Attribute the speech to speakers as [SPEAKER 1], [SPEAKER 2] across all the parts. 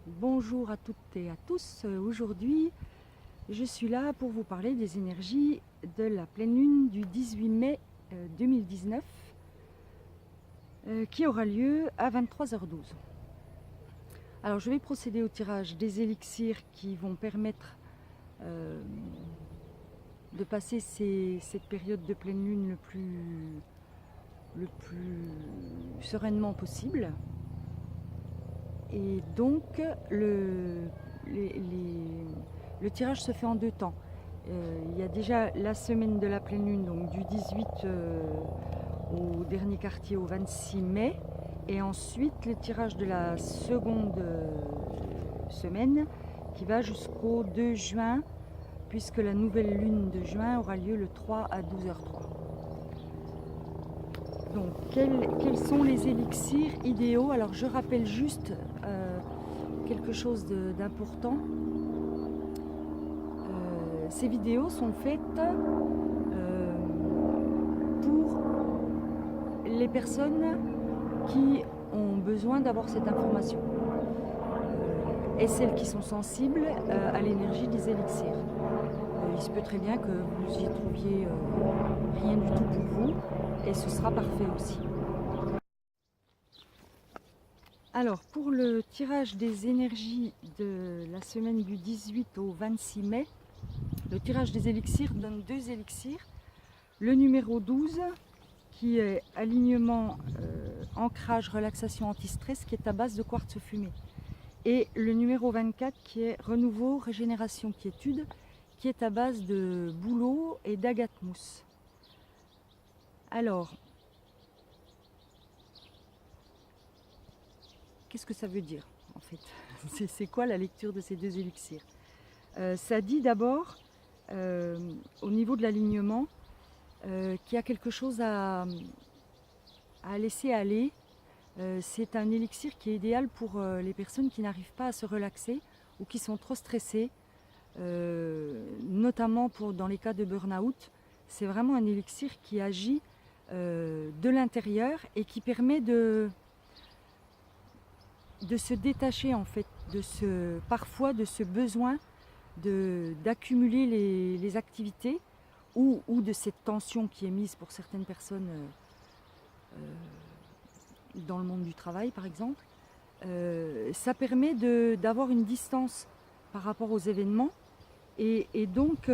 [SPEAKER 1] Bonjour à toutes et à tous. Aujourd'hui, je suis là pour vous parler des énergies de la pleine lune du 18 mai 2019 qui aura lieu à 23h12. Alors, je vais procéder au tirage des élixirs qui vont permettre de passer cette période de pleine lune le plus sereinement possible. Et donc, le tirage se fait en deux temps. Il y a déjà la semaine de la pleine lune, donc du 18 au dernier quartier au 26 mai. Et ensuite, le tirage de la seconde semaine qui va jusqu'au 2 juin, puisque la nouvelle lune de juin aura lieu le 3 à 12h03. Donc, quels sont les élixirs idéaux? Alors, je rappelle juste quelque chose d'important. Ces vidéos sont faites pour les personnes qui ont besoin d'avoir cette information et celles qui sont sensibles à l'énergie des élixirs. Il se peut très bien que vous y trouviez rien du tout pour vous, et ce sera parfait aussi. Alors, pour le tirage des énergies de la semaine du 18 au 26 mai, le tirage des élixirs donne deux élixirs. Le numéro 12, qui est alignement, ancrage, relaxation, anti-stress, qui est à base de quartz fumé. Et le numéro 24, qui est renouveau, régénération, quiétude, qui est à base de bouleau et d'agate mousse. Alors, qu'est-ce que ça veut dire en fait? C'est quoi la lecture de ces deux élixirs? Ça dit d'abord, au niveau de l'alignement, qu'il y a quelque chose à laisser aller. C'est un élixir qui est idéal pour les personnes qui n'arrivent pas à se relaxer ou qui sont trop stressées, notamment dans les cas de burn-out. C'est vraiment un élixir qui agit de l'intérieur et qui permet de se détacher en fait parfois de ce besoin d'accumuler les activités ou de cette tension qui est mise pour certaines personnes dans le monde du travail par exemple. Ça permet d'avoir une distance par rapport aux événements et donc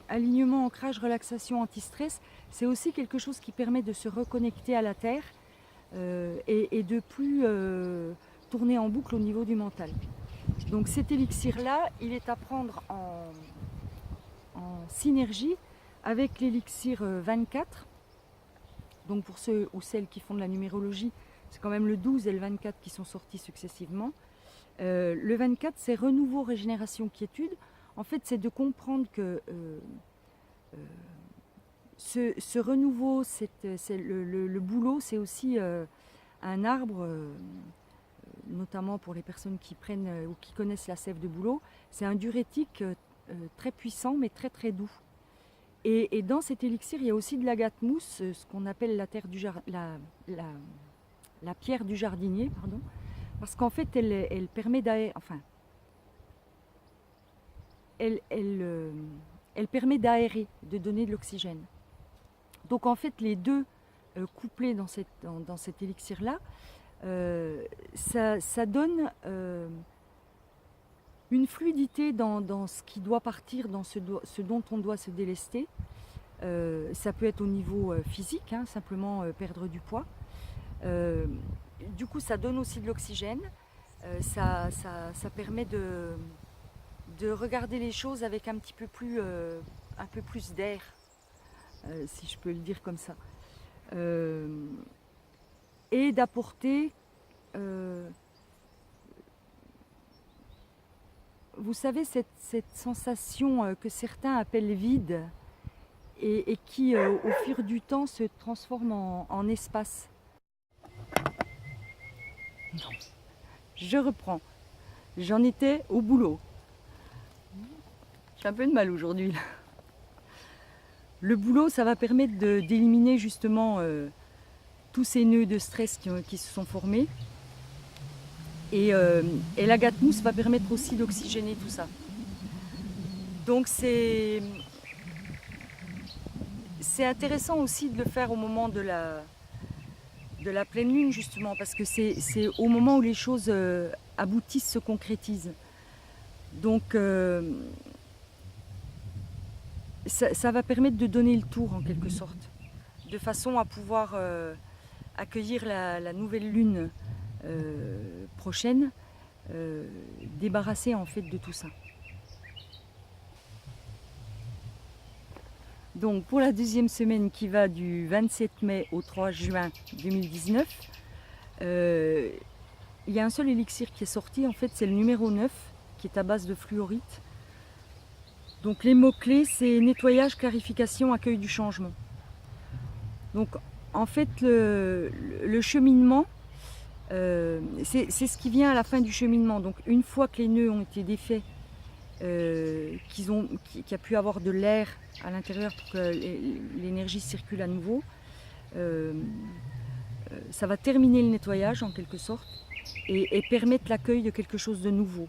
[SPEAKER 1] alignement, ancrage, relaxation, anti-stress, c'est aussi quelque chose qui permet de se reconnecter à la terre et de plus tourner en boucle au niveau du mental. Donc cet élixir-là, il est à prendre en synergie avec l'élixir 24. Donc pour ceux ou celles qui font de la numérologie, c'est quand même le 12 et le 24 qui sont sortis successivement. Le 24, c'est renouveau, régénération, quiétude. En fait, c'est de comprendre que ce renouveau, le bouleau, c'est aussi un arbre, notamment pour les personnes qui prennent ou qui connaissent la sève de bouleau. C'est un diurétique très puissant, mais très très doux. Et dans cet élixir, il y a aussi de l'agate mousse, ce qu'on appelle la pierre du jardinier, pardon, parce qu'en fait, elle permet d'aérer, enfin, elle permet d'aérer, de donner de l'oxygène. Donc en fait, les deux couplés dans cet élixir-là, ça donne une fluidité dans ce qui doit partir, dans ce dont on doit se délester. Ça peut être au niveau physique, hein, simplement perdre du poids. Du coup, ça donne aussi de l'oxygène. Ça permet de regarder les choses avec un peu plus d'air, si je peux le dire comme ça. Et d'apporter, vous savez, cette sensation que certains appellent vide et qui, au fur du temps, se transforme en espace. Non. Je reprends. J'en étais au boulot. J'ai un peu de mal aujourd'hui. Le boulot, ça va permettre d'éliminer justement tous ces nœuds de stress qui se sont formés. Et l'agate mousse va permettre aussi d'oxygéner tout ça. Donc c'est intéressant aussi de le faire au moment de la pleine lune justement, parce que c'est au moment où les choses aboutissent, se concrétisent. Donc ça va permettre de donner le tour en quelque sorte, de façon à pouvoir accueillir la nouvelle lune prochaine, débarrassée en fait de tout ça. Donc pour la deuxième semaine qui va du 27 mai au 3 juin 2019, il y a un seul élixir qui est sorti, en fait c'est le numéro 9 qui est à base de fluorite. Donc les mots-clés c'est nettoyage, clarification, accueil du changement. Donc en fait le cheminement, c'est ce qui vient à la fin du cheminement. Donc une fois que les nœuds ont été défaits, qu'il y a pu avoir de l'air à l'intérieur pour que l'énergie circule à nouveau, ça va terminer le nettoyage en quelque sorte et permettre l'accueil de quelque chose de nouveau.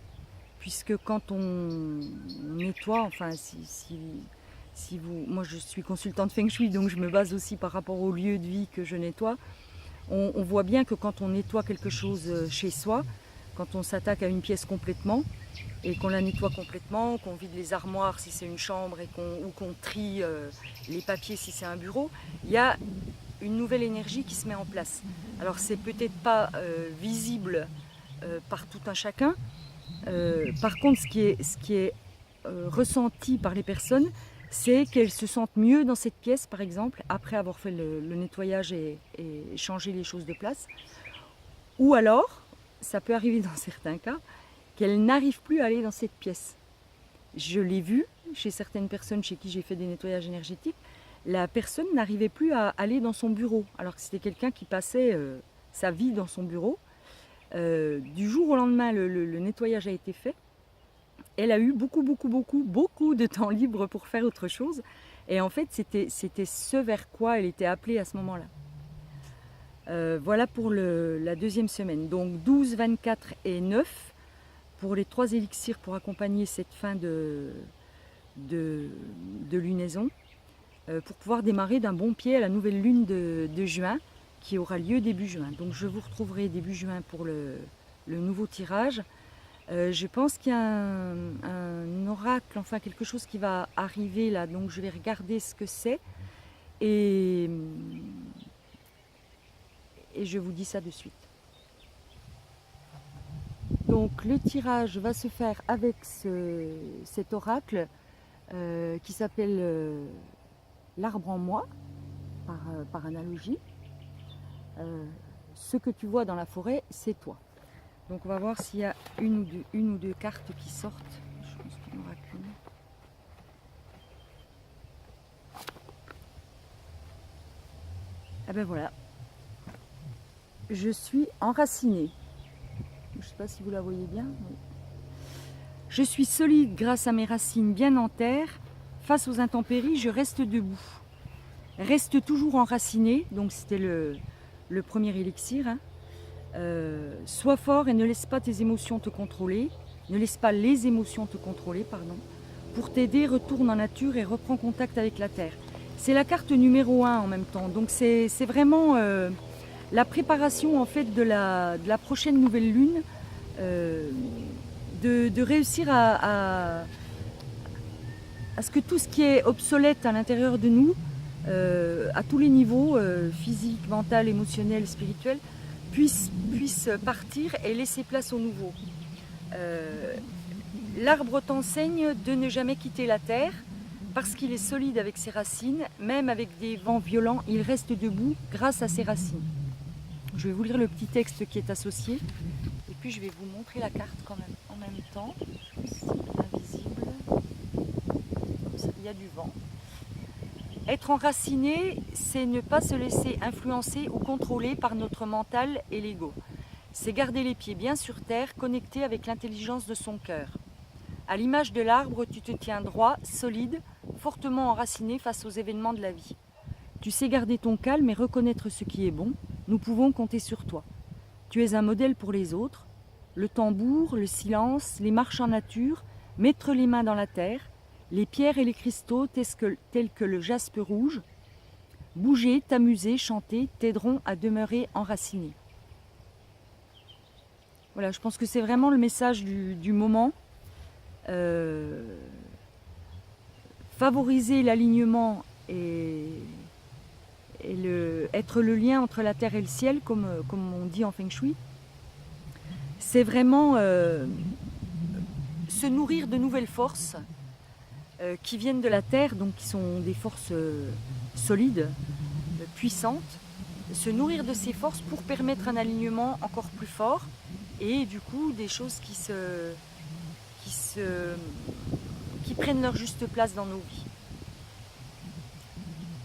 [SPEAKER 1] Puisque quand on nettoie, enfin si vous, moi je suis consultante Feng Shui, donc je me base aussi par rapport au lieu de vie que je nettoie, on voit bien que quand on nettoie quelque chose chez soi, quand on s'attaque à une pièce complètement, et qu'on la nettoie complètement, qu'on vide les armoires si c'est une chambre ou qu'on trie les papiers si c'est un bureau, il y a une nouvelle énergie qui se met en place. Alors c'est peut-être pas visible par tout un chacun. Par contre, ce qui est ressenti par les personnes, c'est qu'elles se sentent mieux dans cette pièce, par exemple, après avoir fait le nettoyage et changé les choses de place. Ou alors, ça peut arriver dans certains cas, qu'elles n'arrivent plus à aller dans cette pièce. Je l'ai vu chez certaines personnes chez qui j'ai fait des nettoyages énergétiques, la personne n'arrivait plus à aller dans son bureau, alors que c'était quelqu'un qui passait sa vie dans son bureau. Du jour au lendemain, le nettoyage a été fait. Elle a eu beaucoup de temps libre pour faire autre chose. Et en fait, c'était ce vers quoi elle était appelée à ce moment-là. Voilà pour la deuxième semaine. Donc 12, 24 et 9 pour les 3 élixirs pour accompagner cette fin de lunaison. Pour pouvoir démarrer d'un bon pied à la nouvelle lune de juin qui aura lieu début juin. Donc je vous retrouverai début juin pour le nouveau tirage. Je pense qu'il y a un oracle, enfin quelque chose qui va arriver là, donc je vais regarder ce que c'est et je vous dis ça de suite. Donc le tirage va se faire avec cet oracle qui s'appelle l'arbre en moi, par analogie. Ce que tu vois dans la forêt, c'est toi. Donc on va voir s'il y a une ou deux cartes qui sortent. Je pense qu'il n'y en aura qu'une. Ah ben voilà. Je suis enracinée. Je ne sais pas si vous la voyez bien. Oui. Je suis solide grâce à mes racines bien en terre. Face aux intempéries, je reste debout. Reste toujours enraciné. Donc c'était le premier élixir. Hein. Sois fort et ne laisse pas tes émotions te contrôler. Ne laisse pas les émotions te contrôler, pardon. Pour t'aider, retourne en nature et reprends contact avec la terre. C'est la carte numéro 1 en même temps. Donc c'est vraiment la préparation en fait de la prochaine nouvelle lune. De réussir à ce que tout ce qui est obsolète à l'intérieur de nous, à tous les niveaux, physique, mental, émotionnel, spirituel, puisse partir et laisser place au nouveau. L'arbre t'enseigne de ne jamais quitter la terre parce qu'il est solide avec ses racines, même avec des vents violents, il reste debout grâce à ses racines. Je vais vous lire le petit texte qui est associé et puis je vais vous montrer la carte quand même en même temps. C'est bien visible. Comme ça, il y a du vent. Être enraciné, c'est ne pas se laisser influencer ou contrôler par notre mental et l'ego. C'est garder les pieds bien sur terre, connecté avec l'intelligence de son cœur. À l'image de l'arbre, tu te tiens droit, solide, fortement enraciné face aux événements de la vie. Tu sais garder ton calme et reconnaître ce qui est bon. Nous pouvons compter sur toi. Tu es un modèle pour les autres. le tambour, le silence, les marches en nature, mettre les mains dans la terre, les pierres et les cristaux tels que le jaspe rouge. Bouger, t'amuser, chanter t'aideront à demeurer enraciné. Voilà, je pense que c'est vraiment le message du moment. Favoriser l'alignement et être le lien entre la terre et le ciel, comme on dit en Feng Shui. C'est vraiment se nourrir de nouvelles forces qui viennent de la terre, donc qui sont des forces solides, puissantes. Se nourrir de ces forces pour permettre un alignement encore plus fort et du coup des choses qui prennent leur juste place dans nos vies.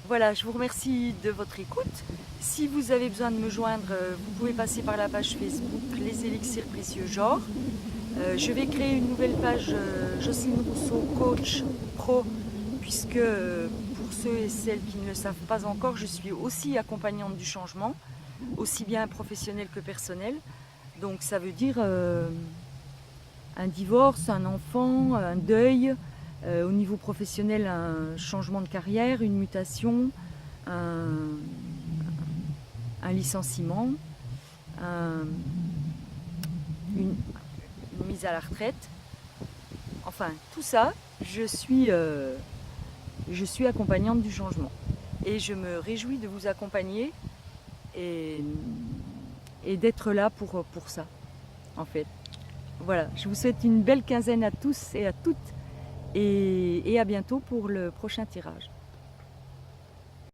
[SPEAKER 1] Voilà, je vous remercie de votre écoute. Si vous avez besoin de me joindre, vous pouvez passer par la page Facebook Les Élixirs Précieux Genre. Je vais créer une nouvelle page Jocelyne Rousseau Coach Pro, puisque pour ceux et celles qui ne le savent pas encore, je suis aussi accompagnante du changement, aussi bien professionnel que personnel. Donc ça veut dire un divorce, un enfant, un deuil, au niveau professionnel un changement de carrière, une mutation, un licenciement, une mise à la retraite. Enfin tout ça, je suis accompagnante du changement. Et je me réjouis de vous accompagner et d'être là pour ça, en fait. Voilà, je vous souhaite une belle quinzaine à tous et à toutes et à bientôt pour le prochain tirage.